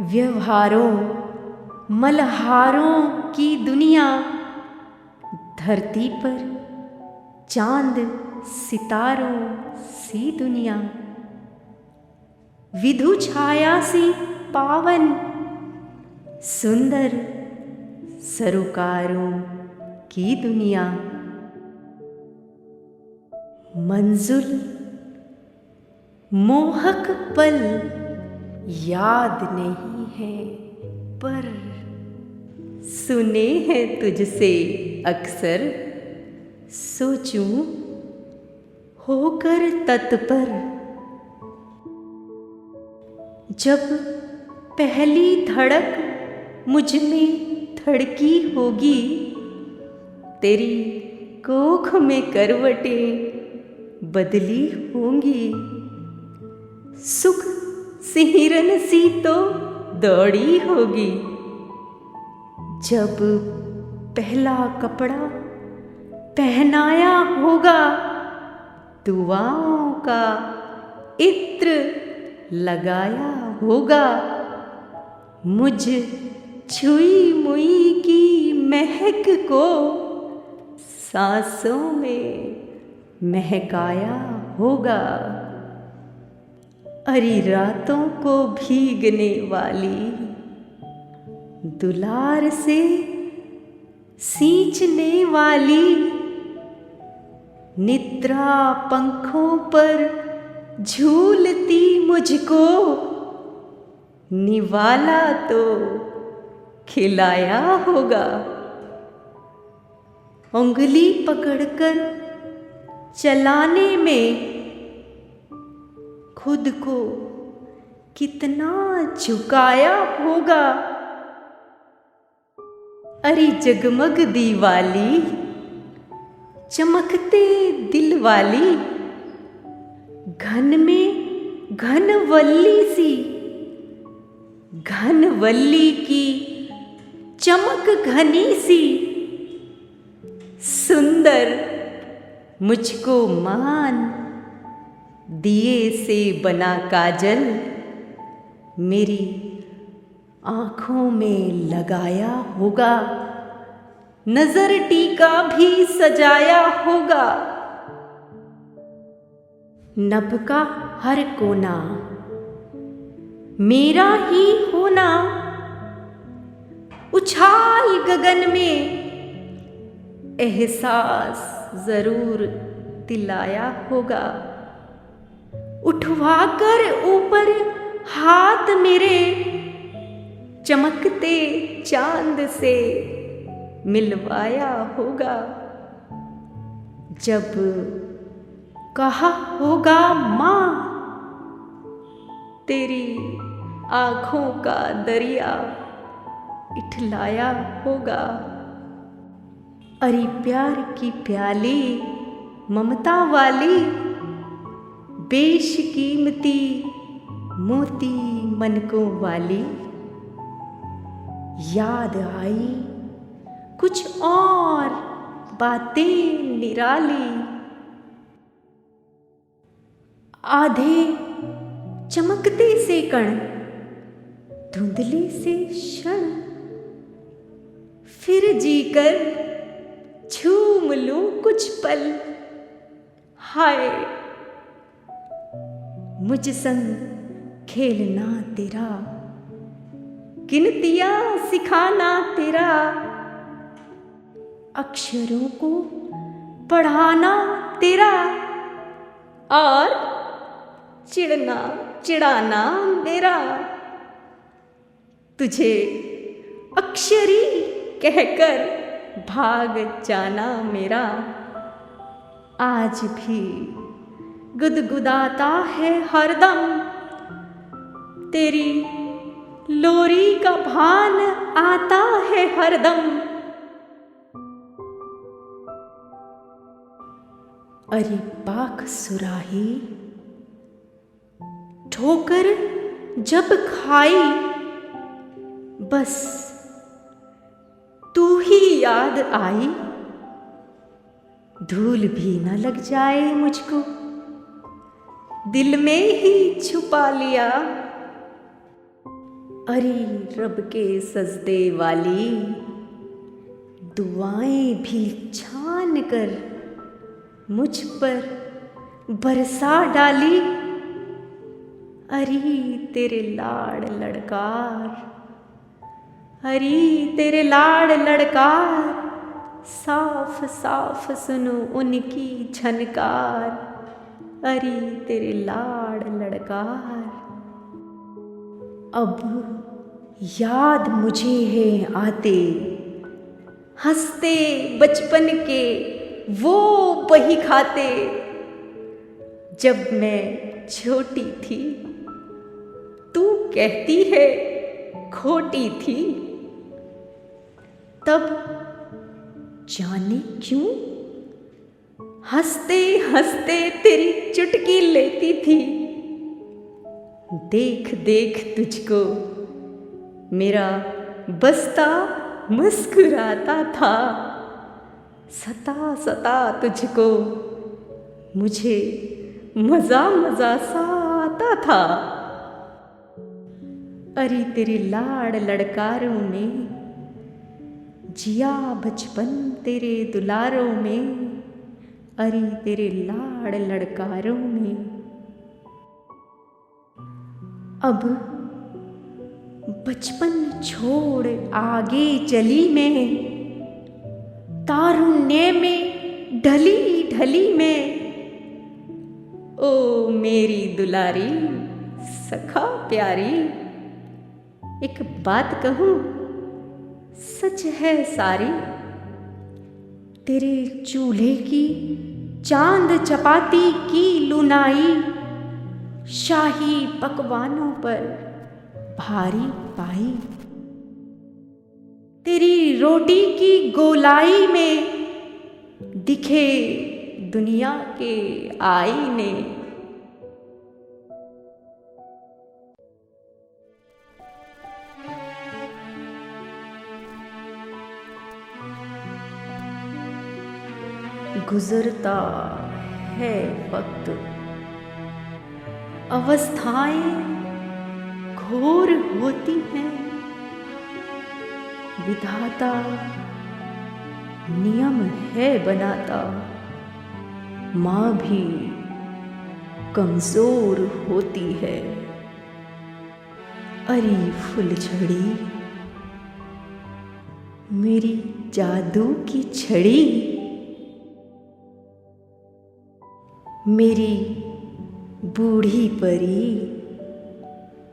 व्यवहारों मल्हारों की दुनिया, धरती पर चांद सितारों सी दुनिया, विधु छाया सी पावन सुंदर सरोकारों की दुनिया। मंजुल मोहक पल याद नहीं है, पर सुने हैं तुझसे अक्सर, सोचूं होकर तत्पर। जब पहली धड़क मुझ में धड़की होगी, तेरी कोख में करवटें बदली होंगी। सुख सिहिरन सी तो दौड़ी होगी, जब पहला कपड़ा पहनाया होगा, दुआओं का इत्र लगाया होगा। मुझ छुई मुई की महक को सांसों में महकाया होगा। अरी रातों को भीगने वाली दुलार से सींचने वाली, निद्रा पंखों पर झूलती मुझको निवाला तो खिलाया होगा। उंगली पकड़कर चलाने में खुद को कितना झुकाया होगा। अरे जगमग दीवाली, चमकते दिल वाली, घन में घनवल्ली सी, घनवल्ली की चमक घनी सी, सुंदर मुझको मान दिए से बना काजल मेरी आँखों में लगाया होगा। नजर टीका भी सजाया होगा। नभ का हर कोना मेरा ही होना, उछाल गगन में एहसास जरूर दिलाया होगा। उठवाकर ऊपर हाथ मेरे चमकते चांद से मिलवाया होगा। जब कहा होगा माँ, तेरी आँखों का दरिया इठलाया होगा। अरे प्यार की प्याली ममता वाली, बेशकीमती मोती मनकों वाली, याद आई कुछ और बातें निराली। आधे चमकते से कण, धुंधले से क्षण, फिर जीकर झूम लूं कुछ पल। हाय मुझ संग खेलना तेरा, गिनतियां सिखाना तेरा, अक्षरों को पढ़ाना तेरा, और चिढ़ना चिढ़ाना मेरा। तुझे अक्षरी कहकर भाग जाना मेरा। आज भी गुदगुदाता है हरदम, तेरी लोरी का भान आता है हरदम। अरे पाक सुराही ठोकर जब खाई, बस तू ही याद आई। धूल भी न लग जाए मुझको, दिल में ही छुपा लिया। अरे रब के सजदे वाली, दुआएं भी छान कर मुझ पर बरसा डाली। अरे तेरे लाड़ लड़कार, अरे तेरे लाड़ लड़कार, साफ साफ सुनो उनकी झनकार। अरे तेरे लाड़ लड़कार। अब याद मुझे है आते हंसते बचपन के वो बही खाते, जब मैं छोटी थी तू कहती है खोटी थी। तब जाने क्यों हंसते हंसते तेरी चुटकी लेती थी। देख देख तुझको मेरा बस्ता मुस्कुराता था, सता सता तुझको मुझे मज़ा मज़ा सा आता था। अरे तेरे लाड़ लड़कारों में जिया बचपन तेरे दुलारों में। अरे तेरे लाड़ लड़कारों में। अब बचपन छोड़ आगे चली मैं, तारुण्य में ढली ढली मैं। ओ मेरी दुलारी सखा प्यारी, एक बात कहूँ सच है सारी। तेरे चूल्हे की चांद चपाती की लुनाई, शाही पकवानों पर भारी पाई। तेरी रोटी की गोलाई में दिखे दुनिया के आईने। गुजरता है वक्त, अवस्थाएं घोर होती हैं। विधाता नियम है बनाता, माँ भी कमजोर होती है। अरे फुलझड़ी मेरी जादू की छड़ी, मेरी बूढ़ी परी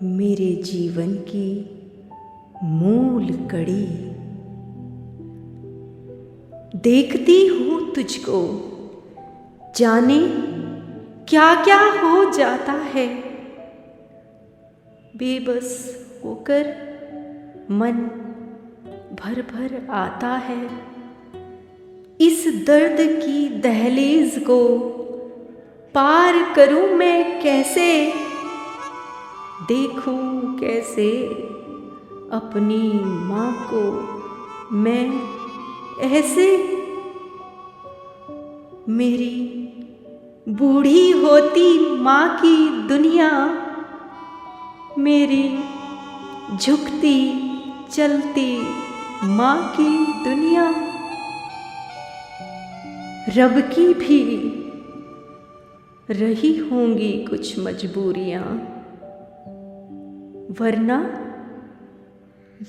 मेरे जीवन की मूल कड़ी। देखती हूँ तुझको जाने क्या क्या हो जाता है। बेबस होकर मन भर भर आता है। इस दर्द की दहलीज को पार करूं मैं कैसे, देखूं कैसे अपनी माँ को मैं ऐसे। मेरी बूढ़ी होती माँ की दुनिया, मेरी झुकती चलती माँ की दुनिया। रब की भी रही होंगी कुछ मजबूरियां, वरना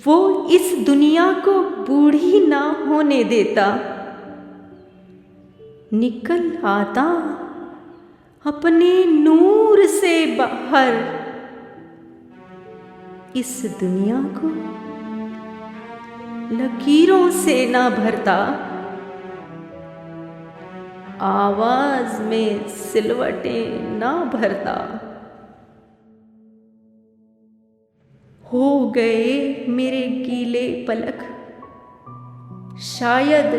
वो इस दुनिया को बूढ़ी ना होने देता। निकल आता अपने नूर से बाहर, इस दुनिया को लकीरों से ना भरता। आवाज में सिलवटें ना भरता। हो गए मेरे गीले पलक, शायद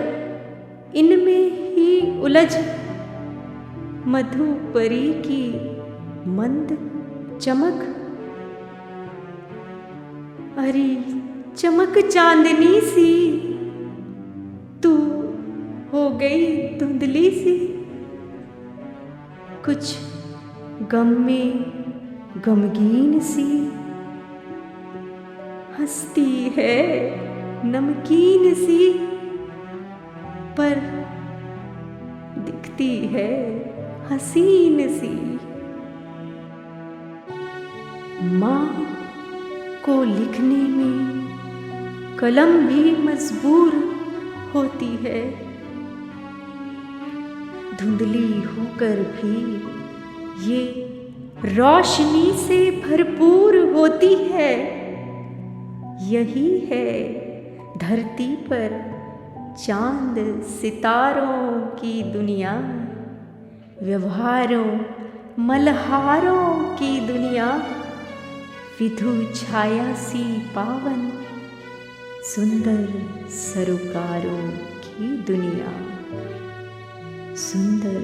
इनमें ही उलझ मधुपरी की मंद चमक। अरे चमक चांदनी सी, तू हो गई धुंधली सी। कुछ गम में गमगीन सी, हंसती है नमकीन सी, पर दिखती है हसीन सी। माँ को लिखने में कलम भी मजबूर होती है, धुंधली होकर भी ये रोशनी से भरपूर होती है। यही है धरती पर चांद सितारों की दुनिया, व्यवहारों मल्हारों की दुनिया, विधु छाया सी पावन सुंदर सरोकारों की दुनिया, सुंदर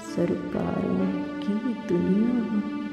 सरोकारों की दुनिया।